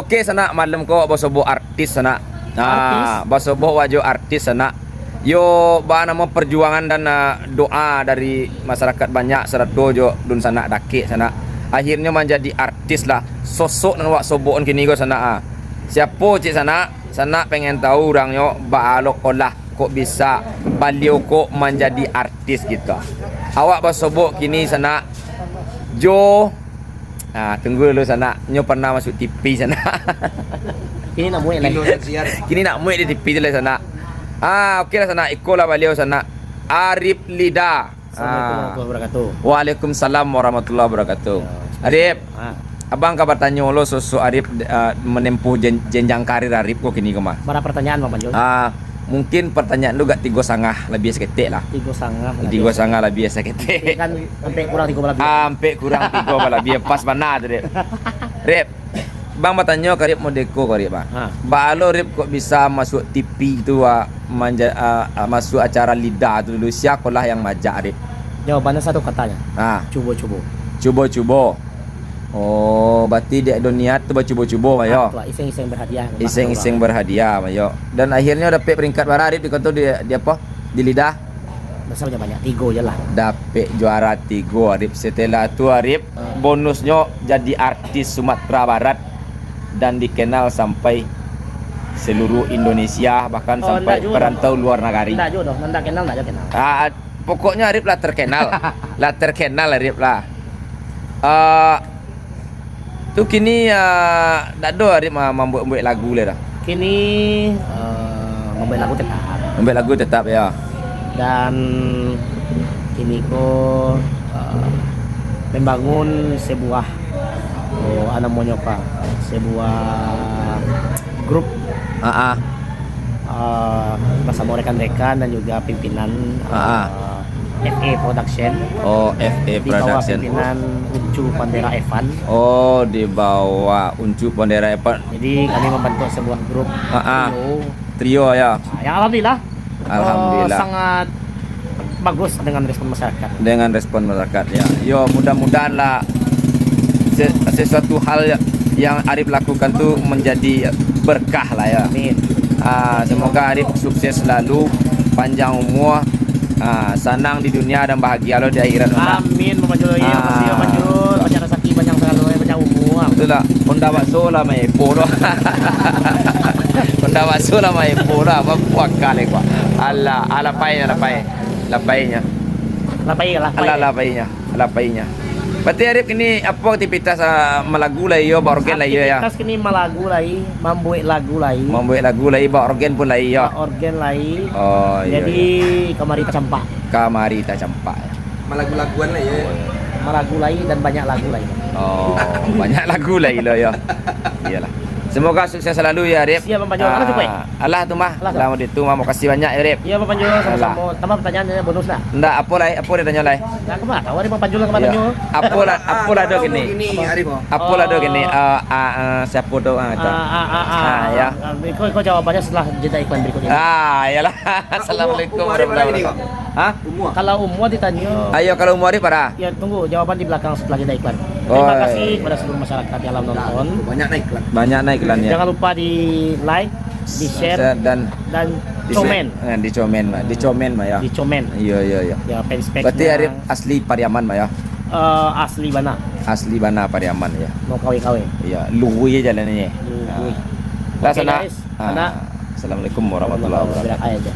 Okey sana malam ko bosobo artis sana. Bosobo wajo artis sana. Yo ba nama perjuangan dan doa dari masyarakat banyak serta jo dun sana dake sana. Akhirnya menjadi artis lah. Sosok dan wak sobon kini go sana. Siapa cik sana? Sana pengen tahu orangnya baalok olah kok bisa beliau kok menjadi artis gitu. Awak bosobo kini sana Jo. Tunggu dulu sana. Nyo pernah masuk TV sana. Kini nak muat lagi. Kini nak muat di TV je lah sana. Okey lah sana. Ikutlah beliau sana. Arif Lida. Assalamualaikum warahmatullahi wabarakatuh. Waalaikumsalam warahmatullahi wabarakatuh. Arif, abang kabar tanya lo sosok Arif menempuh jenjang karir Arif kok kini kemana? Bara pertanyaan Bang Panjul. Mungkin pertanyaan lu gak 3,5 lebih seketik lah. 3,5. 3,5 lebih seketik. Kan sampai kurang 3 lebih. Sampai kurang 3 lebih pas mana tu Rip. Rip, bang bertanya ke Rip Modeko ke Rip bang. Balo Rip kok bisa masuk TV tu masuk acara lidah tu dulu siapa lah yang majak Rip? Jawabannya satu katanya. Cubo-cubo. Cubo-cubo. Oh, berarti dia ada niat tu cubo-cubo mayo. Iseng-iseng berhadiah. Iseng-iseng berhadiah mayo. Dan akhirnya dapat peringkat berapa Rip di kota dia apa? Di lidah. Besarnya banyak 3 je lah. Dapat juara 3 Arif. Setelah tu Arif bonusnya jadi artis Sumatera Barat dan dikenal sampai seluruh Indonesia bahkan sampai perantau luar negara. Ndak jodoh, ndak kenal, ndak kenal. Pokoknya Arif lah terkenal. Lah terkenal Arif lah. Tu kini dak do Arif membuat lagu le dah. Kini membuat lagu tetap. Membuat lagu tetap ya. Dan kini ko membangun sebuah namanya apa? Sebuah grup bersama rekan-rekan dan juga pimpinan FA Production. Oh, FA Di bawah Production. pimpinan Uncu Pandera Evan. Oh, di bawah Uncu Pandera Evan. Jadi kami membentuk sebuah grup trio ya. Yang alhamdulillah sangat bagus dengan respon masyarakat. Dengan respon masyarakat ya. Yo mudah-mudahan lah sesuatu hal yang Arif lakukan tu menjadi berkah lah ya. Amin. Semoga Arif sukses selalu, panjang umur, senang di dunia dan bahagia lo di akhirat. Amin, Bapak Jul. Ya, makasih Bapak Jul. Banyak rezeki, banyak selalu, banyak umur. Itulah, Honda bakso lah mai poro. Honda bakso lah mai poro, apa kuat kali kuat. Allah, lapainya. Berarti Arif ini apa aktivitas melagu lah yo, bawa organ lah yo ya. Aktivitas kini melagu lagi, membuat lagu lagi. Membuat lagu lagi, bawa organ pun lagi ya. Organ lagi. Oh iya. Jadi kamari campak. Kamari tak campak ya. Lagu-laguan lah ya. Melagu lagi dan banyak lagu lagi. Oh, banyak lagu lagi lo ya. Iyalah. Semoga sukses selalu ya Arif. Iya Bapak Panjul. Mana cukup? Allah tu mah. Lama dia tu mah makasih banyak ya Arif. Iya Bapak Panjul, sama-sama. Tambah pertanyaannya bonus lah. Ndak apa dia tanya lai. Nah, kemana? Tahu Bapak Panjul kemana tanya? Apa lah do gini. Arif. Apa lah do gini. Siapa tu ya. Kau jawabannya setelah jeda iklan berikut ini. Iyalah. Assalamualaikum warahmatullahi wabarakatuh. Kalau umur ditanya. Ayo kalau umur Arif para. Ya tunggu jawaban di belakang setelah jeda iklan. Terima kasih kepada seluruh masyarakat yang nonton. Banyak naik iklan ya. Jangan lupa di like, di share dan komen. Di komen mah ya. Di komen. Iya. Ya fanspage. Berarti Arif asli Pariaman mah ya. Asli mana? Asli Bana Pariaman ya. Mau kawe-kawe. Iya, luwi jalannya. Luwi. Lah Oke, sana. guys. Assalamualaikum warahmatullahi wabarakatuh. Aja.